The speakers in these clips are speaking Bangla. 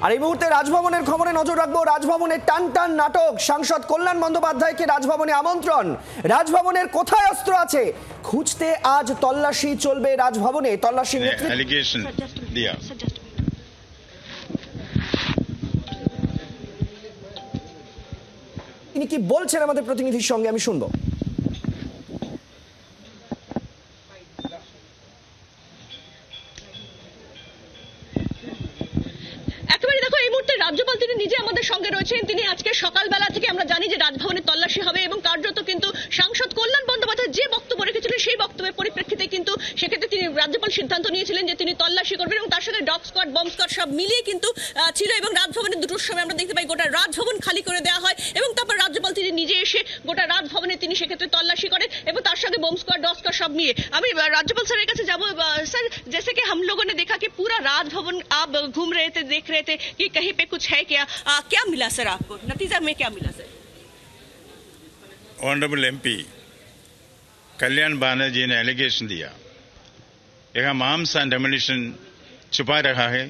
আর এই মুহূর্তে রাজভবনের খবরে নজর রাখবো। রাজভবনের টান টান নাটক, সাংসদ কল্যাণ বন্দ্যোপাধ্যায়কে রাজভবনে আমন্ত্রণ। রাজভবনের কোথায় অস্ত্র আছে খুঁজতে আজ তল্লাশি চলবে রাজভবনে। তল্লাশি তিনি কি বলছেন আমাদের প্রতিনিধির সঙ্গে আমি শুনবো। রাজ্যপাল তিনি নিজে আমাদের সঙ্গে রয়েছেন। তিনি আজকে সকালবেলা থেকে আমরা জানি যে রাজভবনে তল্লাশি হবে এবং কার্যত কিন্তু সাংসদ কল্যাণ বন্দ্যোপাধ্যায় যে বক্তব্য রেখেছিলেন সেই বক্তব্যের পরিপ্রেক্ষিতে কিন্তু সেক্ষেত্রে তিনি রাজ্যপাল সিদ্ধান্ত নিয়েছিলেন যে তিনি তল্লাশি করবেন এবং তার সঙ্গে ডগ স্কোয়াড, বম্ব স্কোয়াড সব মিলিয়ে কিন্তু ছিল। এবং রাজভবনে দুটোর সময় আমরা দেখতে পাই গোটা রাজভবন খালি করে দেওয়া হয় এবং তারপর রাজ্যপাল তিনি নিজে এসে গোটা রাজভবনে তিনি সেক্ষেত্রে তল্লাশি করেন এবং তার সঙ্গে বম্ব স্কোয়াড, ডগ স্কোয়াড সব নিয়ে। আমি রাজ্যপাल স্যারের কাছে যাবো। सर, जैसे कि हम लोगों ने देखा कि पूरा राजभवन आप घूम रहे थे, देख रहे थे कि कहीं पे कुछ है क्या, क्या मिला सर आपको, नतीजा में क्या मिला sir? Honourable MP Kalyan Banerjee ने एलिगेशन दिया यहाँ आर्म्स एंड एम्युनिशन छुपा रहा है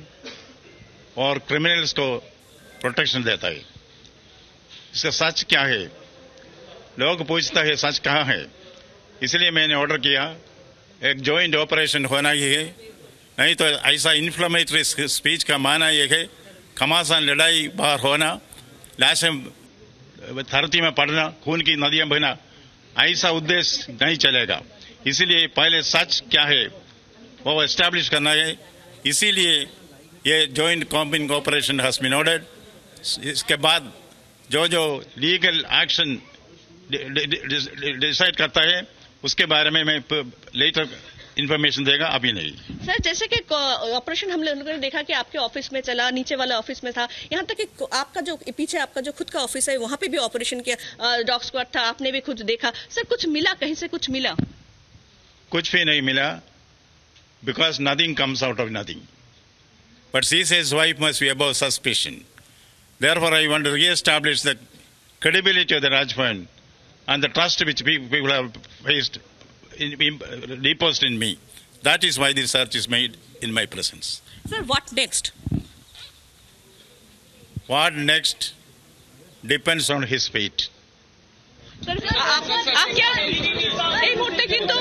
और क्रिमिनल्स को प्रोटेक्शन देता है। इसका सच क्या है? लोग पूछता है सच कहाँ है। इसलिए मैंने ऑर्डर किया एक जॉइंट ऑपरेशन होना ही है, नहीं तो ऐसा इन्फ्लेमेटरी स्पीच का माना यह है घमासान लड़ाई बाहर होना, लाशें धरती में पड़ना, खून की नदियां बहना, ऐसा उद्देश्य नहीं चलेगा। इसीलिए पहले सच क्या है वो एस्टैब्लिश करना है। इसीलिए ये joint combing operation has been ordered. इसके बाद जो जो लीगल एक्शन डिसाइड करता है उसके बारे में मैं लेटर इंफॉर्मेशन देगा, अभी नहीं। सर, जैसे कि ऑपरेशन हम लोगों ने देखा कि आपके ऑफिस में चला, नीचे वाला ऑफिस में था, यहाँ तक कि आपका जो पीछे आपका जो खुद का ऑफिस है वहाँ पे भी ऑपरेशन किया, डॉग स्क्वाड था, आपने भी खुद देखा। सर, कुछ मिला, कहीं से कुछ मिला? कुछ भी नहीं मिला, because nothing comes out of nothing. But she says wife must be above suspicion. Therefore, I want to re-establish the credibility of the Rajbhavan and the trust which people have faced reposed in me. That is why this search is made in my presence. Sir, what next? What next depends on his fate. Sir, आप क्या এই মুহূর্তে কিন্তু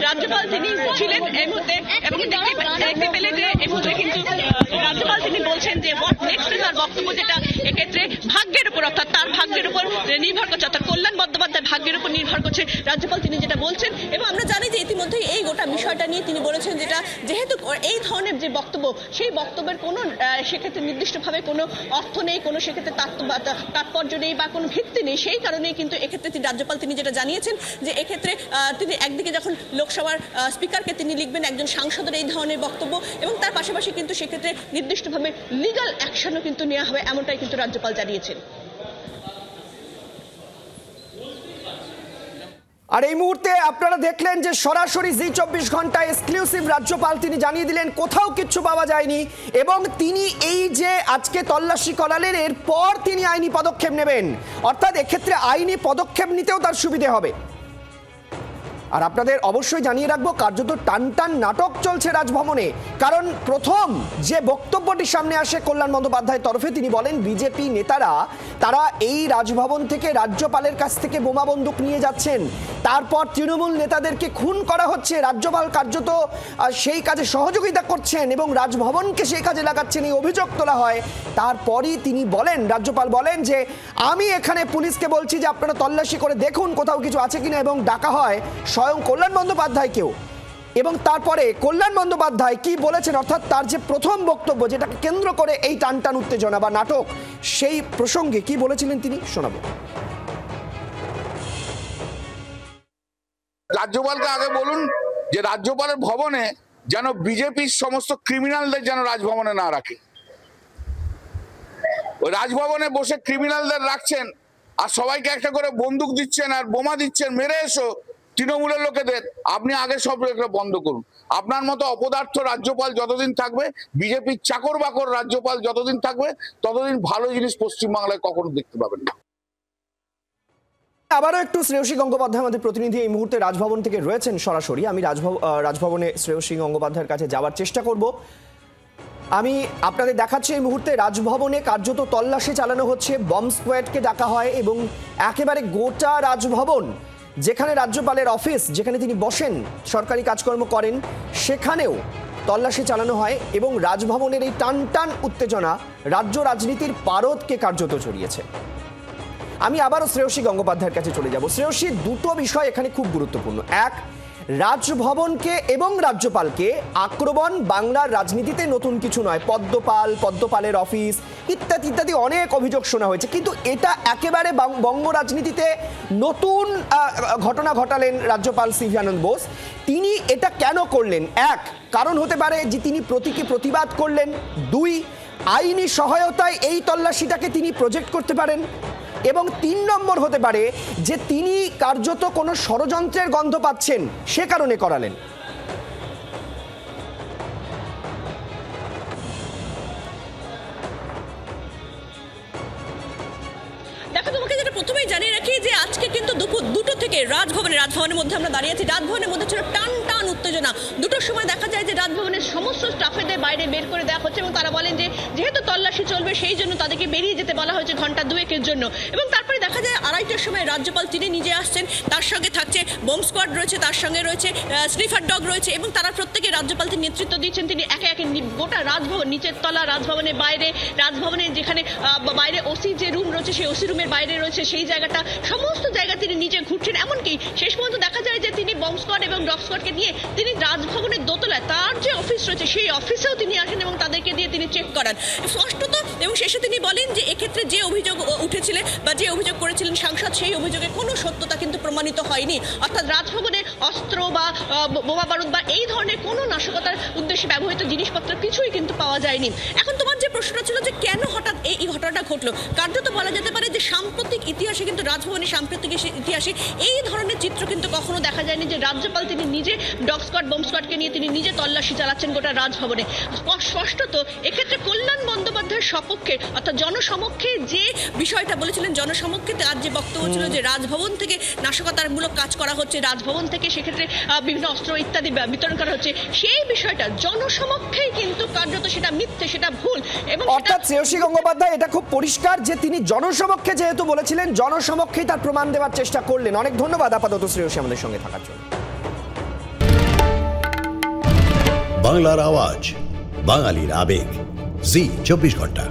রাজ্যপাল তিনি ছিলেন এই মুহূর্তে এবং দেখতে পেলে যে এই মুহূর্তে কিন্তু রাজ্যপাল তিনি বলছেন যে হোয়াট নেক্সট তার বক্তব্য যেটা এক্ষেত্রে ভাগ্যের উপর, অর্থাৎ তার ভাগ্যের উপর নির্ভর করছে, অর্থাৎ কল্যাণ বন্দ্যোপাধ্যায় ভাগ্যের উপর নির্ভর করছে রাজ্যপাল তিনি যেটা বলছেন। এবং আমরা জানি যে ইতিমধ্যে এই গোটা বিষয়টা নিয়ে তিনি বলেছেন যেটা যেহেতু এই ধরনের যে বক্তব্য সেই বক্তব্যের কোনো সেক্ষেত্রে নির্দিষ্টভাবে কোনো অর্থ নেই, কোনো সেক্ষেত্রে তাৎপর্য নেই বা কোনো ভিত্তি নেই, সেই কারণেই কিন্তু এক্ষেত্রে রাজ্যপাল তিনি যেটা জানিয়েছেন যে এক্ষেত্রে তিনি একদিকে যখন লোকসভার স্পিকারকে তিনি লিখবেন একজন সাংসদের এই ধরনের বক্তব্য এবং তার পাশাপাশি কিন্তু সেক্ষেত্রে নির্দিষ্টভাবে লিগ্যাল অ্যাকশনও কিন্তু নেওয়া হবে, এমনটাই কিন্তু রাজ্যপাল জানিয়েছেন। আর এই মুহূর্তে আপনারা দেখলেন যে সরাসরি জি24 ঘন্টা এক্সক্লুসিভ রাজ্যপাল তিনি জানিয়ে দিলেন কোথাও কিচ্ছু পাওয়া যায়নি এবং তিনি এই যে আজকে তল্লাশি করালেন এরপর তিনি আইনি পদক্ষেপ নেবেন, অর্থাৎ এক্ষেত্রে আইনি পদক্ষেপ নিতেও তার সুবিধে হবে। আর আপনাদের অবশ্যই জানিয়ে রাখবো কার্যত টান টান নাটক চলছে রাজভবনে, কারণ প্রথম যে বক্তব্যটি সামনে আসে কল্যাণ বন্দ্যোপাধ্যায়ের তরফে তিনি বলেন বিজেপি নেতারা তারা এই রাজভবন থেকে রাজ্যপালের কাছ থেকে বোমা বন্দুক নিয়ে যাচ্ছেন, তারপর তৃণমূল নেতাদেরকে খুন করা হচ্ছে, রাজ্যপাল কার্যত সেই কাজে সহযোগিতা করছেন এবং রাজভবনকে সেই কাজে লাগাচ্ছেন, এই অভিযোগ তোলা হয়। তারপরই তিনি বলেন, রাজ্যপাল বলেন যে আমি এখানে পুলিশকে বলছি যে আপনারা তল্লাশি করে দেখুন কোথাও কিছু আছে কিনা এবং ডাকা হয় স্বয়ং কল্যাণ বন্দ্যোপাধ্যায়কেও। এবং তারপরে কল্যাণ বন্দ্যোপাধ্যায় কি বলেছেন, অর্থাৎ তার যে প্রথম বক্তব্য যেটাকে কেন্দ্র করে এই টানটান উত্তেজনা বা নাটক, সেই প্রসঙ্গে কি বলেছিলেন তিনি শোনাবো। রাজ্যপালকে আগে বলুন যে রাজ্যপালের ভবনে যেন বিজেপির সমস্ত ক্রিমিনালদের যেন রাজভবনে না রাখে। ওই রাজভবনে বসে ক্রিমিনালদের রাখছেন আর সবাইকে একটা করে বন্দুক দিচ্ছেন আর বোমা দিচ্ছেন, মেরে এসো তৃণমূলের লোকেদের। আপনি আগে সব বন্ধ করুন। আপনার মতো অপদার্থ রাজ্যপাল যতদিন থাকবে, বিজেপির চাকর বাকর রাজ্যপাল যতদিন থাকবে, ততদিন ভালো জিনিস পশ্চিমবাংলায় কখনো দেখতে পাবেন না। আবারও একটু শ্রেয়সী গঙ্গোপাধ্যায় আমাদের প্রতিনিধি এই মুহূর্তে রাজভবন থেকে রয়েছেন সরাসরি। আমি রাজভবনে শ্রেয়সী গঙ্গোপাধ্যায়ের কাছে যাওয়ার চেষ্টা করব। আমি আপনাদের দেখাচ্ছি এই মুহূর্তে রাজভবনে কার্যত তল্লাশি চালানো হচ্ছে, বম্ব স্কোয়াডকে ডাকা হয় এবং একেবারে গোটা রাজভবন, যেখানে রাজ্যপালের অফিস, যেখানে তিনি বসেন সরকারি কাজকর্ম করেন, সেখানেও তল্লাশি চালানো হয় এবং রাজভবনের এই টান টান উত্তেজনা রাজ্য রাজনীতির পারদকে কার্যত ছড়িয়েছে। আমি আবারও শ্রেয়সী গঙ্গোপাধ্যায়ের কাছে চলে যাব। শ্রেয়সী, দুটো বিষয় এখানে খুব গুরুত্বপূর্ণ। এক, রাজভবনকে এবং রাজ্যপালকে আক্রমণ বাংলার রাজনীতিতে নতুন কিছু নয়। পদ্মপালের অফিস ইত্যাদি ইত্যাদি অনেক অভিযোগ শোনা হয়েছে, কিন্তু এটা একেবারে বঙ্গ রাজনীতিতে নতুন ঘটনা ঘটালেন রাজ্যপাল সিভি আনন্দ বোস। তিনি এটা কেন করলেন? এক, কারণ হতে পারে যে তিনি প্রতীকী প্রতিবাদ করলেন। দুই, আইনি সহায়তায় এই তল্লাশিটাকে তিনি প্রজেক্ট করতে পারেন। এবং ৩ নম্বর হতে পারে যে তিনি কার্যত কোনো ষড়যন্ত্রের গন্ধ পাচ্ছেন, সে কারণে করালেন। দেখো, তোমাকে যেটা প্রথমেই জানিয়ে রাখি যে আজকে কিন্তু দুপুর 2টো থেকে রাজভবনের মধ্যে আমরা দাঁড়িয়ে আছি। রাজভবনের মধ্যে ছিল টান টান উত্তেজনা। 2টোর সময় দেখা যায় যে রাজভবনের সমস্ত স্টাফেদের বাইরে বের করে দেওয়া হচ্ছে এবং তারা বলেন যে যেহেতু তল্লাশি চলবে সেই জন্য তাদেরকে বেরিয়ে যেতে বলা হয়েছে ঘন্টা 2-1 জন্য। এবং তারপরে দেখা যায় 2:30টার সময় রাজ্যপাল তিনি নিজে আসছেন, তার সঙ্গে থাকছে বম্ব স্কোয়াড রয়েছে, তার সঙ্গে রয়েছে স্নিফার ডগ রয়েছে এবং তারা প্রত্যেকে রাজ্যপাল তিনি নেতৃত্ব দিচ্ছেন। তিনি একে একে গোটা রাজভবন, নিচের তলা, রাজভবনের বাইরে, রাজভবনের যেখানে বাইরে ওসি যে রুম রয়েছে সেই ওসি রুমের বাইরে রয়েছে সেই জায়গাটা, সমস্ত জায়গা তিনি নিজে ঘুরছেন। এমনকি শেষ পর্যন্ত দেখা যায় যে তিনি বম্ব স্কোয়াড এবং ডগ স্কোয়াডকে নিয়ে তিনি রাজভবনের দোতলায় তার যে অফিস রয়েছে সেই অফিসেও তিনি আসেন এবং তাদেরকে দিয়ে তিনি চেক করান স্পষ্টত। এবং শেষে তিনি বলেন যে এক্ষেত্রে যে অভিযোগ উঠেছিলেন বা যে অভিযোগ করেছিলেন সাংসদ, সেই অভিযোগের কোনো সত্যতা কিন্তু প্রমাণিত হয়নি। অর্থাৎ রাজভবনে অস্ত্র বা বোমা বারুদ বা এই ধরনের কোনো নাশকতার উদ্দেশ্যে ব্যবহৃত জিনিসপত্র কিছুই কিন্তু পাওয়া যায়নি। এখন তোমার যে প্রশ্নটা ছিল যে কেন হঠাৎ এই ঘটনাটা ঘটলো, কার্যত বলা যেতে পারে যে সাম্প্রতিক ইতিহাসে কিন্তু রাজভবনের সাম্প্রতিক ইতিহাসে এই ধরনের চিত্র কিন্তু কখনো দেখা যায়নি যে রাজ্যপাল তিনি নিজে ডগ স্কোয়াড বম্ব স্কোয়াডকে নিয়ে তিনি নিজে তল্লাশি চালাচ্ছেন গোটা রাজভবনে। স্পষ্টত এক্ষেত্রে কল্যাণ বন্দ্যোপাধ্যায়ের সপক্ষে অর্থাৎ জনসমক্ষে যে বিষয়টা বলেছিলেন, জনসমক্ষে তার যে বক্তব্য ছিল যে রাজভবন থেকে নাশকতামূলক কাজ করা হচ্ছে, রাজভবন থেকে সেক্ষেত্রে বিভিন্ন অস্ত্র ইত্যাদি বিতরণ করা হচ্ছে, সেই বিষয়টা জনসমক্ষেই কিন্তু কার্যত সেটা মিথ্যে, সেটা ভুল। এবং অর্থাৎ শ্রেয়সী গঙ্গোপাধ্যায় এটা খুব পরিষ্কার যে তিনি জনসমক্ষে যেহেতু বলেছিলেন, জনসমক্ষেই তার প্রমাণ দেওয়ার চেষ্টা করলেন। অনেক ধন্যবাদ আপাতত শ্রেয়সী আমাদের সঙ্গে থাকার জন্য। বাংলার আওয়াজ, বাঙালির আবেগ, জি 24 ঘন্টা।